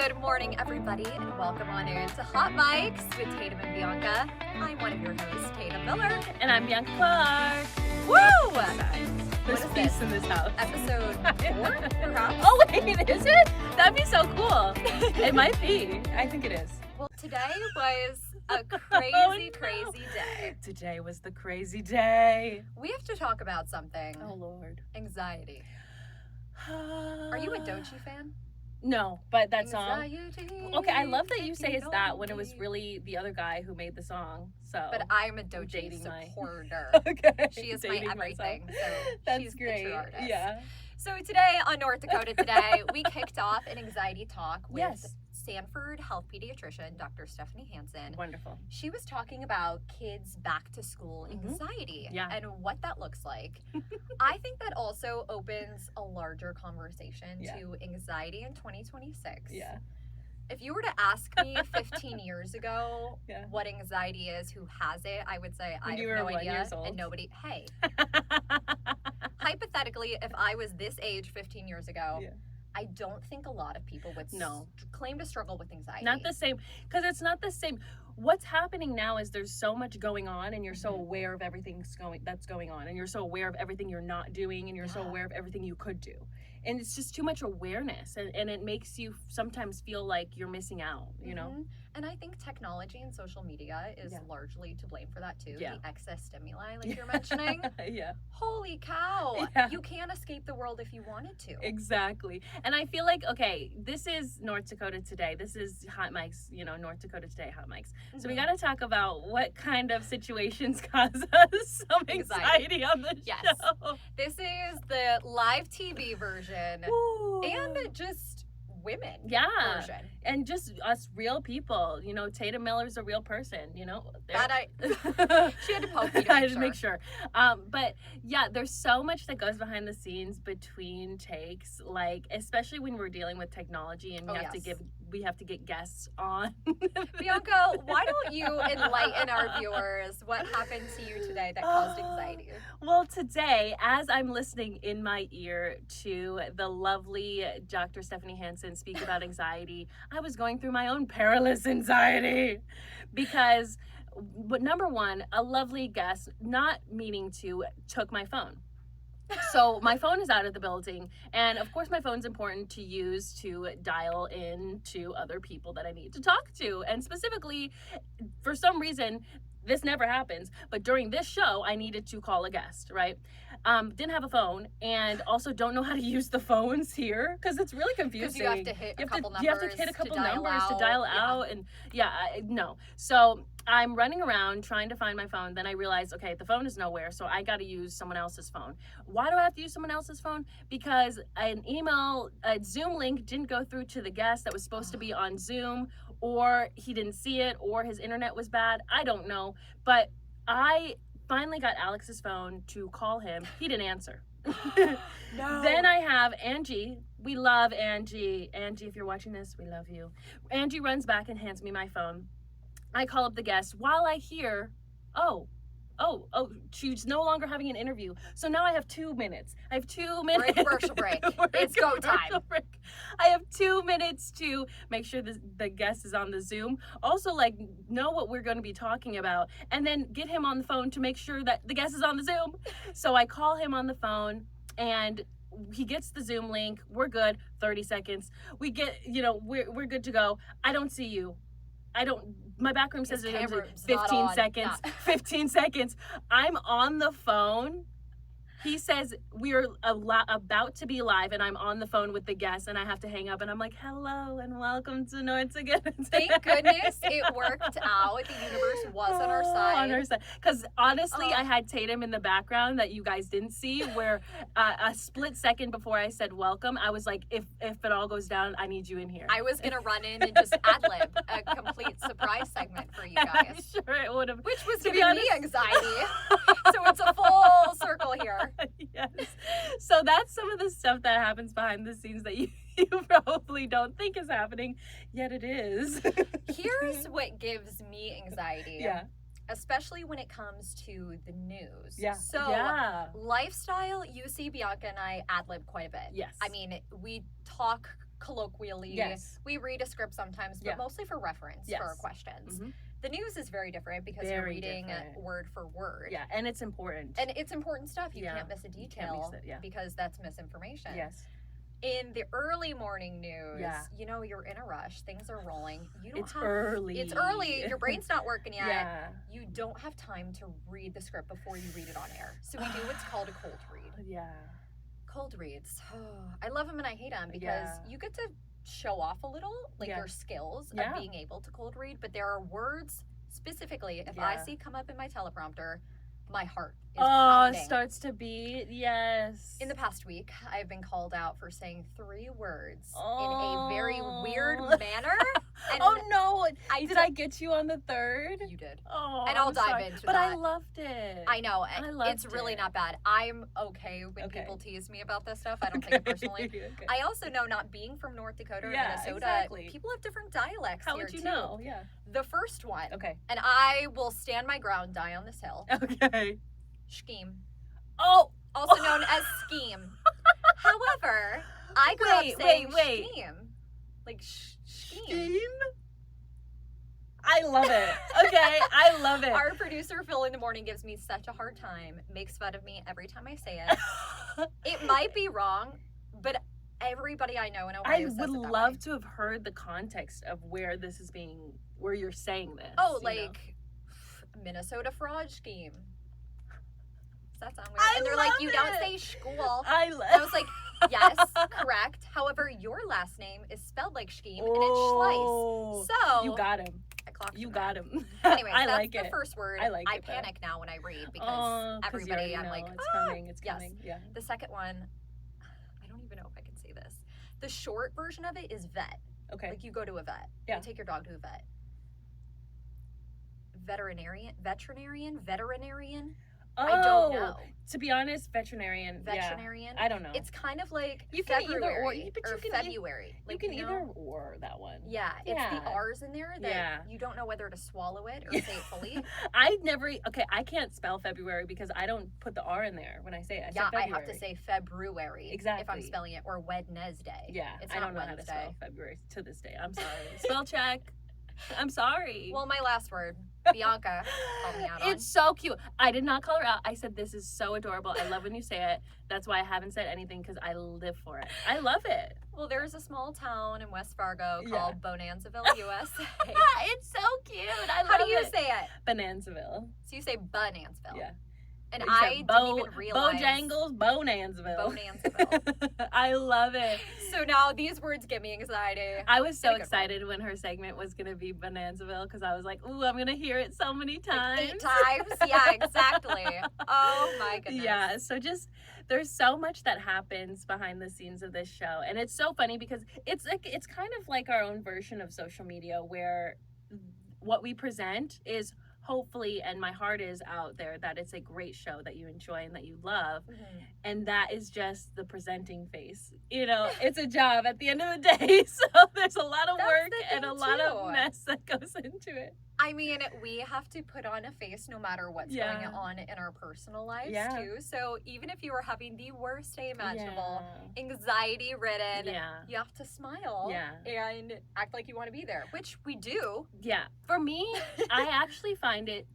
Good morning, everybody, and welcome on in to Hot Mics with Tatum and Bijanca. I'm one of your hosts, Tatum Miller. And I'm Bianca Clark. Woo! There's What is peace this? in this house. Episode 4, perhaps? Oh, wait, is it? That'd be so cool. It might be. I think it is. Well, today was a crazy, crazy day. Today was the crazy day. We have to talk about something. Oh, Lord. Anxiety. Are you a Doechii fan? No, but that song. Anxiety, Okay, I love that you say it's that taking when it was over. really the other guy who made the song. So. But I'm a Doechii Dating my- supporter. Okay. She is my Dating everything. myself. So That's she's great. the true artist. Yeah. So today on North Dakota Today, we kicked off an anxiety talk with Yes. Sanford health pediatrician, Dr. Stephanie Hansen. Wonderful. She was talking about kids back to school anxiety Yeah. and what that looks like. I think that also opens a larger conversation Yeah. to anxiety in 2026. Yeah. If you were to ask me 15 years ago Yeah. what anxiety is, who has it, I would say When I you have were no 1 idea years old. and nobody. Hey, hypothetically, if I was this age 15 years ago, Yeah. I don't think a lot of people would No. claim to struggle with anxiety. Not the same, because it's not the same. What's happening now is there's so much going on, and you're so Mhm. aware of everything that's going on, and you're so aware of everything you're not doing, and you're so Yeah. aware of everything you could do, and it's just too much awareness, and it makes you sometimes feel like you're missing out, you know. Mhm. And I think technology and social media is Yeah. largely to blame for that too. Yeah. The excess stimuli, like you're mentioning. Yeah, Holy cow! Yeah. You can't escape the world if you wanted to. exactly. And I feel like, okay, this is North Dakota Today. This is Hot Mics, North Dakota Today Hot Mics. So we Mhm. got to talk about what kind of situations cause us some Anxiety. anxiety on the Yes. show. This is the live TV version Ooh. and just women Yeah, version. and just us real people. Tatum Miller's a real person. That she had to poke me to I make had to make sure. But yeah, there's so much that goes behind the scenes between takes, like especially when we're dealing with technology and we Oh, have yes. we have to get guests on. Bianca, why don't you enlighten our viewers what happened to you today that caused anxiety? Well, today, as I'm listening in my ear to the lovely Dr. Stephanie Hansen speak about anxiety, I was going through my own perilous anxiety because, number one, a lovely guest, not meaning to, took my phone. So my phone is out of the building, and of course my phone's important to use to dial in to other people that I need to talk to, and specifically, for some reason, this never happens, but during this show, I needed to call a guest, right? Didn't have a phone, and also don't know how to use the phones here, because it's really confusing. Because you have to hit a couple numbers. You have to hit a couple numbers to dial Yeah. out, and no. So I'm running around trying to find my phone, then I realized, okay, the phone is nowhere, so I gotta use someone else's phone. Why do I have to use someone else's phone? Because a Zoom link didn't go through to the guest that was supposed to be on Zoom, or he didn't see it, or his internet was bad. I don't know. But I finally got Alex's phone to call him. He didn't answer. No. Then I have Angie. We love Angie. Angie, if you're watching this, we love you. Angie runs back and hands me my phone. I call up the guest while I hear, oh, she's no longer having an interview. So now I have 2 minutes. I have 2 minutes. We're in commercial break. It's go time. Break. I have 2 minutes to make sure the guest is on the Zoom. Also, know what we're going to be talking about, and then get him on the phone to make sure that the guest is on the Zoom. So I call him on the phone, and he gets the Zoom link. We're good. 30 seconds. We get, we're good to go. I don't see you. My back room says His it was camera's not 15 on. seconds. Yeah. 15 seconds. I'm on the phone. He says we're about to be live, and I'm on the phone with the guest, and I have to hang up, and I'm like, hello, and welcome to North Dakota. Thank goodness it worked out. The universe was on our side. On our side. Because honestly, Oh. I had Tatum in the background that you guys didn't see, where a split second before I said welcome, I was like, if it all goes down, I need you in here. I was going to run in and just ad-lib a complete surprise segment for you I'm guys. sure it would have. Which was To be giving me honest- anxiety. So it's a full circle here. Yes. So that's some of the stuff that happens behind the scenes that you probably don't think is happening, yet it is. Here's what gives me anxiety. Yeah. Especially when it comes to the news. Yeah. So lifestyle, you see Bianca and I ad-lib quite a bit. Yes. I mean, we talk colloquially. Yes. We read a script sometimes, but Yeah. mostly for reference Yes. for our questions. Mhm. The news is very different because you're Very reading different. word for word. Yeah, and it's important. And it's important stuff. You Yeah. can't miss a You can't detail miss it, yeah. because that's misinformation. Yes. In the early morning news, Yeah. you know, you're in a rush. Things are rolling. You don't It's have early. It's early. Your brain's not working yet. Yeah. You don't have time to read the script before you read it on air. So we do what's called a cold read. Yeah. Cold reads. I love them and I hate them because Yeah. you get to show off a little, like Yeah. your skills Yeah. of being able to cold read. But there are words specifically, if I Yeah. see come up in my teleprompter, my heart is Oh, pounding. it starts to beat. Yes. In the past week, I've been called out for saying 3 words Oh. in a very weird manner. And oh no! Did I I get you on the 3rd? You did. Oh, And I'll I'm dive sorry. into but that. I loved it. I know. I It's loved really it. not bad. I'm okay when Okay. people tease me about this stuff. I don't take it personally. Okay. I also know, not being from North Dakota or Yeah, Minnesota, exactly. people have different dialects How here would you too. know? Yeah. The first one, Okay. and I will stand my ground, die on this hill. Okay. Scheme, Oh. also known as scheme. However, I grew up saying scheme, like scheme. Scheme? I love it. Okay, I love it. Our producer Phil in the morning gives me such a hard time, makes fun of me every time I say it. It might be wrong, but everybody I know in Ohio I says would it that love way. to have heard the context of where this is being, where you're saying this. Oh, you know? like Minnesota fraud scheme. Does that sound weird? I And they're like, love you don't it. say school. I And I love. was like, yes, correct. However, your last name is spelled like scheme and it's Oh, Schleiss. So you got him. I clocked You him got there. him. Anyways, I that's like the it. first word. I like it, though. panic now when I read because Oh, 'cause you everybody, already I'm know like, it's "Ah!" coming. It's Yes. coming. Yeah. The second one, I don't even know if I can say this. The short version of it is vet. Okay. Like you go to a vet. Yeah. You take your dog to a vet. Veterinarian. Oh, I don't know. To be honest, veterinarian. Veterinarian. Yeah. I don't know. It's kind of like You can either February or, but or you can February. you Like, can know? either or that one. Yeah, it's Yeah. the R's in there that Yeah. you don't know whether to swallow it or say it fully. I never. Okay, I can't spell February because I don't put the R in there when I say it. Yeah, say I February. have to say February if I'm Exactly. spelling it, or Wednesday. Yeah, It's I not don't know how to Wednesday. spell February to this day. I'm sorry. Spell check. I'm sorry. Well, my last word, Bijanca, called me out on. It's so cute. I did not call her out. I said this is so adorable. I love when you say it. That's why I haven't said anything because I live for it. I love it. Well, there's a small town in West Fargo Yeah. called Bonanzaville, USA. It's so cute. I love How do you it. say it? Bonanzaville. So you say Bonanzaville. Yeah. And Except I didn't even realize. Bojangles, Bonanzaville. Bonanzaville. I love it. So now these words give me anxiety. I was so In a good way. excited when her segment was going to be Bonanzaville because I was like, ooh, I'm going to hear it so many times. Like 8 times. Yeah, exactly. Oh my goodness. Yeah, so just there's so much that happens behind the scenes of this show. And it's so funny because it's kind of like our own version of social media where what we present is hopefully, and my heart is out there, that it's a great show that you enjoy and that you love. Mhm. And that is just the presenting face. You know, it's a job at the end of the day. So there's a lot of That's work the and a thing, lot too. of mess that goes into it. I mean, we have to put on a face no matter what's Yeah. going on in our personal lives Yeah. too. So even if you are having the worst day imaginable, Yeah. anxiety ridden, Yeah. you have to smile Yeah. and act like you want to be there, which we do. Yeah. For me, I actually find it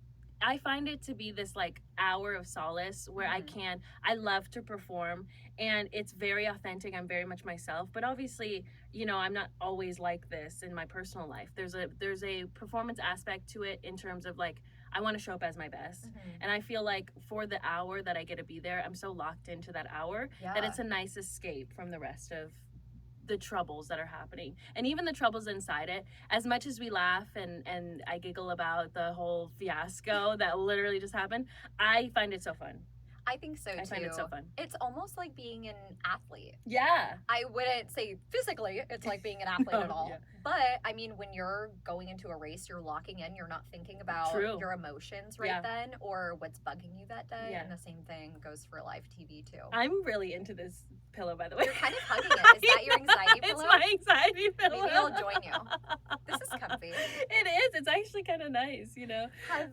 to be this like hour of solace where Mhm. I love to perform and it's very authentic. I'm very much myself, but obviously, you know, I'm not always like this in my personal life. There's a performance aspect to it in terms of like, I want to show up as my best. Mhm. And I feel like for the hour that I get to be there, I'm so locked into that hour Yeah. that it's a nice escape from the rest of the troubles that are happening, and even the troubles inside it. As much as we laugh and I giggle about the whole fiasco that literally just happened, I find it so fun. I think so too. I find it so fun. It's almost like being an athlete. Yeah. I wouldn't say physically it's like being an athlete No, at all. yeah. But I mean, when you're going into a race, you're locking in, you're not thinking about True. your emotions right Yeah. then or what's bugging you that day. Yeah. And the same thing goes for live TV too. I'm really into this pillow, by the way. You're kind of hugging it. Is that your anxiety It's pillow? my anxiety pillow. Maybe I'll join you. This is comfy. It is. It's actually kind of nice, you know. Have,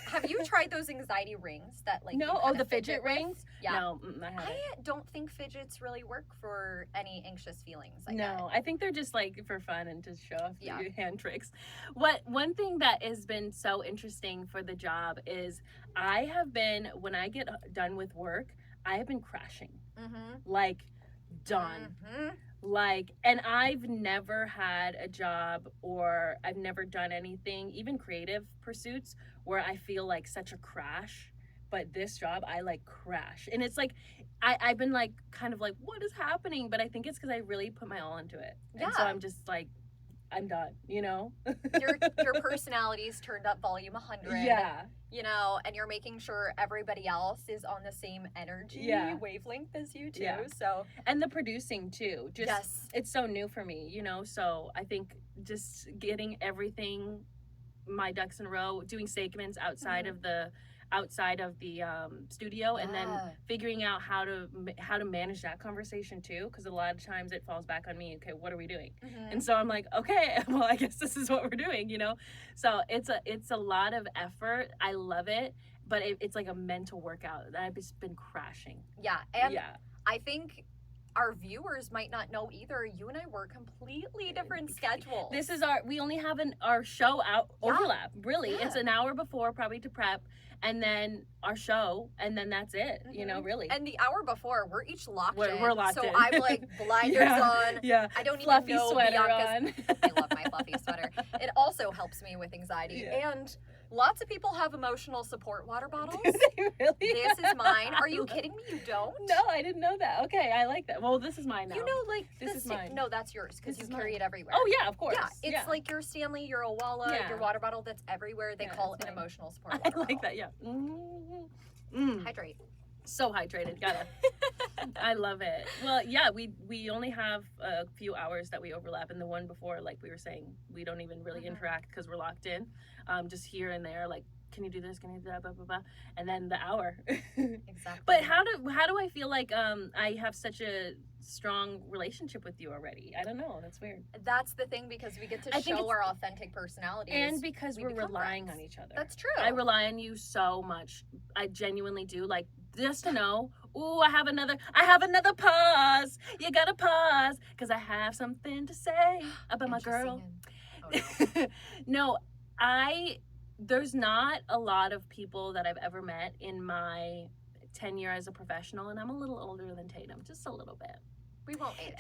Have you tried those anxiety rings that like? No, you oh, kinda the fidget with? rings? Yeah. No, I haven't. I don't think fidgets really work for any anxious feelings. No, I think they're just like for fun and to show off Yeah. your hand tricks. One thing that has been so interesting for the job is I have been, when I get done with work, I have been crashing. Mm-hmm. Like, done. Mm-hmm. Like, and I've never had a job, or I've never done anything, even creative pursuits, where I feel like such a crash. But this job, I like crash. And it's like, I've been like, kind of like, what is happening? But I think it's because I really put my all into it. And so Yeah. I'm just like, I'm done, you know? Your personality's turned up volume 100. Yeah. You know, and you're making sure everybody else is on the same energy wavelength as you too. Yeah. So, and the producing too. Just yes. It's so new for me, you know? So I think just getting everything, my ducks in a row, doing segments outside of the studio, and then figuring out how to manage that conversation too, because a lot of times it falls back on me. Okay, what are we doing? And so I'm like, okay, well, I guess this is what we're doing, you know? So it's a lot of effort. I love it, but it's like a mental workout. I've just been crashing. Yeah, and I think our viewers might not know either. You and I work completely different schedules. This is we only have our show out overlap. Really, it's an hour before probably to prep, and then our show, and then that's it. You know, really. And the hour before, we're each locked in. We're locked so in. I'm like blinders on. Yeah. I don't fluffy even know sweater Bijanca's. on. I love my fluffy sweater. It also helps me with anxiety. Yeah. And lots of people have emotional support water bottles. Do they really? This is mine. Are you kidding me? You don't? No, I didn't know that. Okay, I like that. Well, this is mine now. You know, like this is mine. No, that's yours because you carry it everywhere. Oh yeah, of course. Yeah, it's like your Stanley, your Owala, your water bottle that's everywhere. They call it an emotional support water bottle. I like that. Yeah. Hydrate. So hydrated. Gotta. I love it. Well, yeah, we only have a few hours that we overlap, and the one before, like we were saying, we don't even really interact because we're locked in, just here and there, like, can you do this, can you do that, blah blah blah, and then the hour. Exactly. But how do I feel like I have such a strong relationship with you already? I don't know, that's weird. That's the thing, because we get to show our authentic personalities, and because we're relying on each other. That's true. I rely on you so much. I genuinely do. Like, just to know, ooh, I have another pause. You gotta pause because I have something to say about my girl. Oh, no. There's not a lot of people that I've ever met in my tenure as a professional, and I'm a little older than Tatum, just a little bit. We won't age.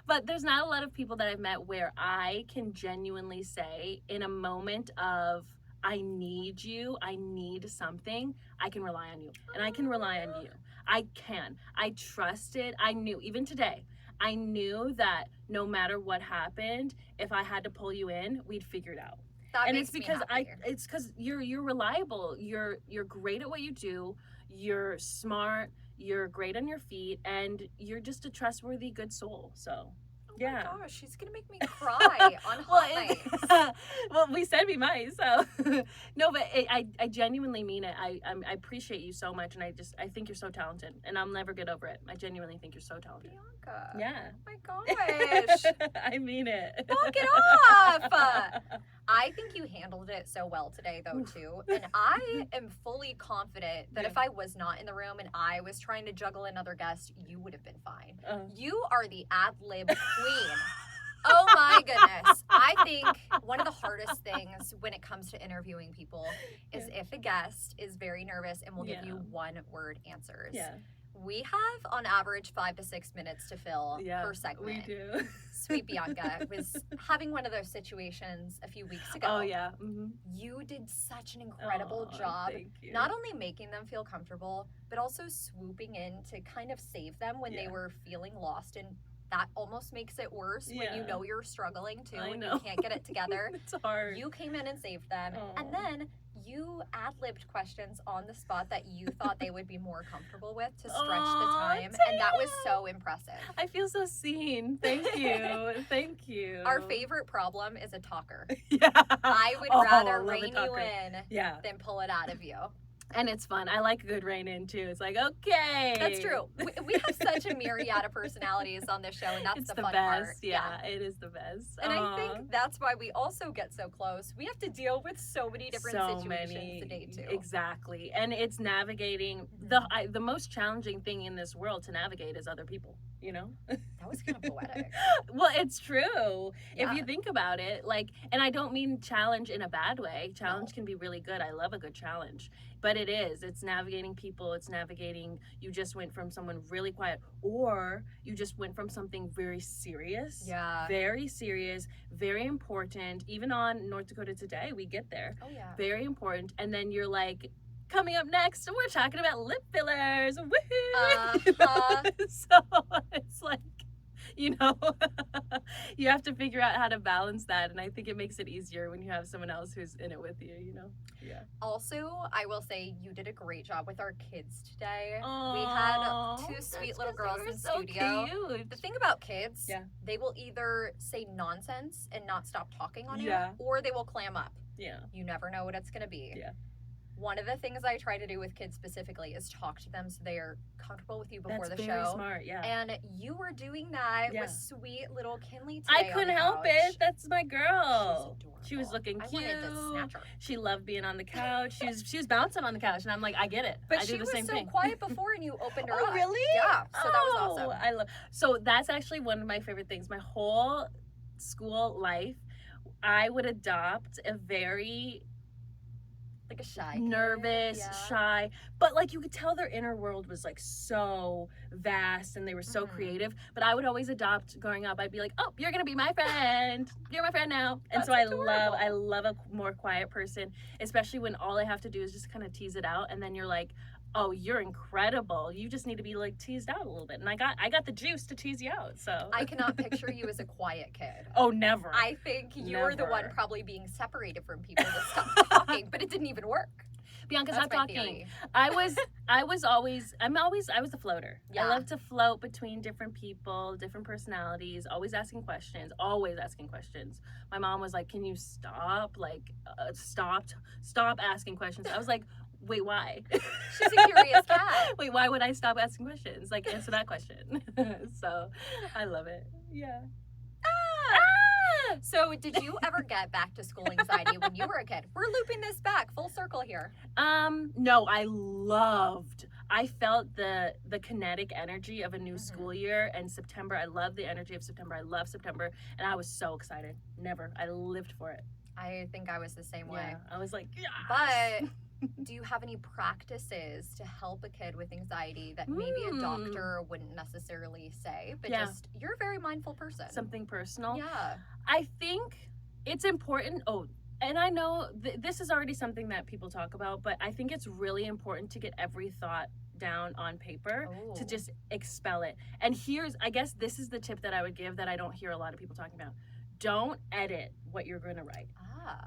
But there's not a lot of people that I've met where I can genuinely say, in a moment of I need you, I need something, I can rely on you. And I can rely on you. I can. I trusted. I knew, even today, I knew that no matter what happened, if I had to pull you in, we'd figure it out. That and makes it's because me it's because you're reliable. You're great at what you do. You're smart. You're great on your feet, and you're just a trustworthy, good soul. So. Oh my gosh, she's gonna make me cry on hot nights. Well, we said we might, so no, but I genuinely mean it. I appreciate you so much, and I think you're so talented, and I'll never get over it. I genuinely think you're so talented. Bijanca. Yeah. Oh my gosh. I mean it. Knock it off. I think you handled it so well today, though, too. And I am fully confident that if I was not in the room and I was trying to juggle another guest, you would have been fine. You are the ad-lib queen. Oh my goodness. I think one of the hardest things when it comes to interviewing people is if a guest is very nervous and will give you one-word answers. Yeah. We have, on average, 5 to 6 minutes to fill per segment. We do. Sweet Bijanca was having one of those situations a few weeks ago. Oh, yeah. Mm-hmm. You did such an incredible job, thank you. not only making them feel comfortable, but also swooping in to kind of save them when they were feeling lost. And that almost makes it worse when you know you're struggling, too, and you can't get it together. It's hard. You came in and saved them. And then you ad-libbed questions on the spot that you thought they would be more comfortable with to stretch the time. And that was so impressive. I feel so seen. Thank you. Thank you. Our favorite problem is a talker. Yeah. I would rather rein you in than pull it out of you. And it's fun. I like a good rein in too. It's like, okay. That's true. We have such a myriad of personalities on this show, and that's It's the the fun best. part. Yeah, it is the best. And I think that's why we also get so close. We have to deal with so many different situations to date too. Exactly. And it's navigating the most challenging thing in this world to navigate is other people, you know? That was kind of poetic. Well, it's true. Yeah. If you think about it, like, and I don't mean challenge in a bad way. Challenge can be really good. I love a good challenge. But it's navigating people. It's navigating, you just went from someone really quiet, or you just went from something very serious. Yeah. Very serious, very important. Even on North Dakota Today, we get there. Oh, yeah. Very important. And then you're like, coming up next, we're talking about lip fillers. Woohoo! So it's like, you know, you have to figure out how to balance that. And I think it makes it easier when you have someone else who's in it with you, you know? Yeah. Also, I will say you did a great job with our kids today. Aww, we had two sweet little girls in studio. Cute. The thing about kids, they will either say nonsense and not stop talking on you, or they will clam up. Yeah. You never know what it's going to be. Yeah. One of the things I try to do with kids specifically is talk to them so they are comfortable with you before the show. That's very smart, yeah. And you were doing that with sweet little Kinley today. I couldn't help it. That's my girl. She's adorable. She was looking cute. I wanted to snatch her. She loved being on the couch. She was bouncing on the couch, and I'm like, I get it. But I do she the was same so thing. quiet before, and you opened her up. Oh, really? Yeah. So that was awesome. I love. So that's actually one of my favorite things. My whole school life, I would adopt a very like a shy nervous kid. Shy, but like you could tell their inner world was like so vast and they were so creative. But I would always adopt growing up. I'd be like, oh, you're gonna be my friend, you're my friend now. And That's so adorable. I love a more quiet person, especially when all I have to do is just kind of tease it out, and then you're like, oh, you're incredible, you just need to be like teased out a little bit. And I got the juice to tease you out. So I cannot picture you as a quiet kid. Oh, never. I think you were the one probably being separated from people to stop talking, but it didn't even work. Bianca, That's stop my talking. theory. I was the floater. Yeah. I love to float between different people, different personalities, always asking questions. My mom was like, can you stop? Like, stop asking questions. I was like, wait, why? She's a curious cat. Wait, why would I stop asking questions? Like, answer that question. So, I love it. Yeah. So, did you ever get back to school anxiety when you were a kid? We're looping this back full circle here. No, I felt the kinetic energy of a new school year and September. I love the energy of September. I love September, and I was so excited. I lived for it. I think I was the same way. I was like, yes! But do you have any practices to help a kid with anxiety that maybe a doctor wouldn't necessarily say, but just you're a very mindful person? Something personal? Yeah. I think it's important. Oh, and I know this is already something that people talk about, but I think it's really important to get every thought down on paper to just expel it. And I guess this is the tip that I would give that I don't hear a lot of people talking about. Don't edit what you're going to write.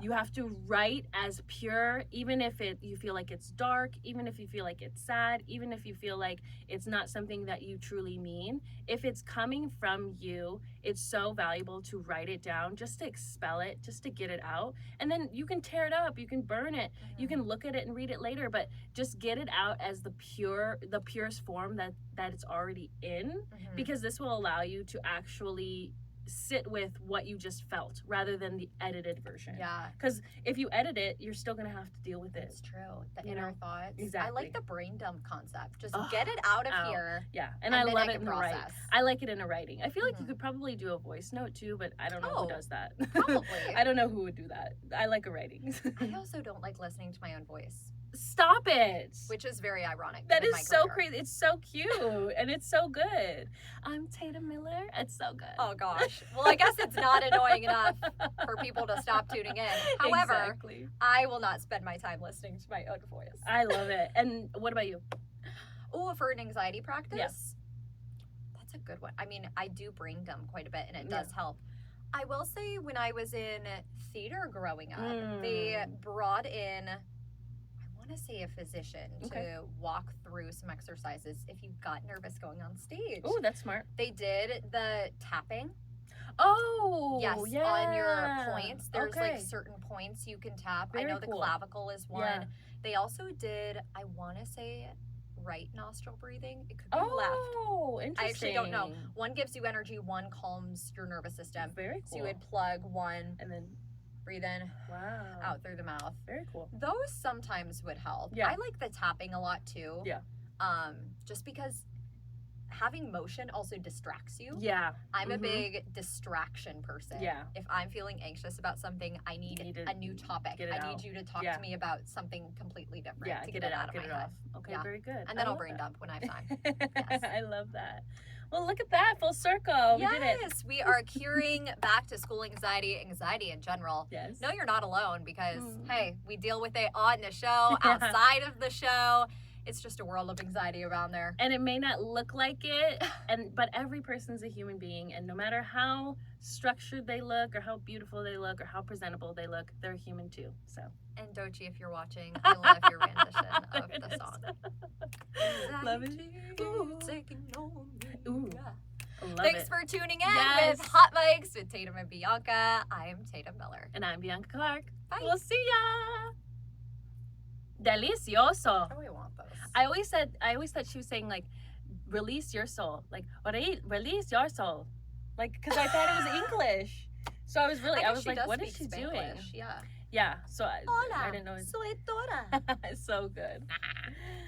You have to write as pure, even if you feel like it's dark, even if you feel like it's sad, even if you feel like it's not something that you truly mean. If it's coming from you, it's so valuable to write it down, just to expel it, just to get it out. And then you can tear it up, you can burn it, you can look at it and read it later, but just get it out as the purest form that it's already in, because this will allow you to actually sit with what you just felt rather than the edited version. Yeah. Because if you edit it, you're still gonna have to deal with it. It's true. The inner thoughts. Exactly. I like the brain dump concept. Just get it out of here. Yeah. And I love it in the process. writing. I like it in a writing. I feel like you could probably do a voice note too, but I don't know who does that. Probably. I don't know who would do that. I like a writing. I also don't like listening to my own voice. Stop it. Which is very ironic. That is so crazy. It's so cute and it's so good. I'm Tatum Miller. It's so good. Oh gosh. Well, I guess it's not annoying enough for people to stop tuning in. However, I will not spend my time listening to my own voice. I love it. And what about you? Oh, for an anxiety practice? Yes. That's a good one. I mean, I do brain dump quite a bit and it does help. I will say when I was in theater growing up, they brought in, to say a physician to walk through some exercises if you got nervous going on stage. Oh, that's smart. They did the tapping. Oh, Yes, yeah. on your points. There's Okay. like certain points you can tap. I Very know the cool. clavicle is one. Yeah. They also did, I want to say, right nostril breathing. It could be left. Oh, interesting. I actually don't know. One gives you energy, one calms your nervous system. Very So you cool. would plug one, And then, breathe in, wow. out through the mouth. Very cool. Those sometimes would help. Yeah. I like the tapping a lot too. Yeah. Just because having motion also distracts you. Yeah. I'm a big distraction person. Yeah. If I'm feeling anxious about something, I need a new topic. get it I need out. you to talk Yeah. to me about something completely different Yeah, to get get it out, of get my it head. off. Okay, Yeah. very good. And then I I'll love brain that. dump when I have time. Yes. I love that. Well, look at that, full circle. We did it. Yes, we are curing back to school anxiety in general. Yes. No, you're not alone because, Mm. hey, we deal with it on the show, outside of the show. It's just a world of anxiety around there. And it may not look like it, but every person's a human being, and no matter how structured they look, or how beautiful they look, or how presentable they look, they're a human too. So. And Dochi, if you're watching, I love your rendition of There the it song. is. Love it. Ooh. Taking on me. Ooh. Yeah. Love Thanks it. for tuning in Yes. with Hot Mics with Tatum and Bijanca. I am Tatum Miller. And I'm Bianca Clark. Bye. We'll see ya. Delicioso. Oh, I want those. I always thought she was saying like, release your soul, like release your soul, like because I thought it was English. So I was like, what is she doing? Yeah. Yeah. So I Hola, didn't know. soy Dora. It's so good.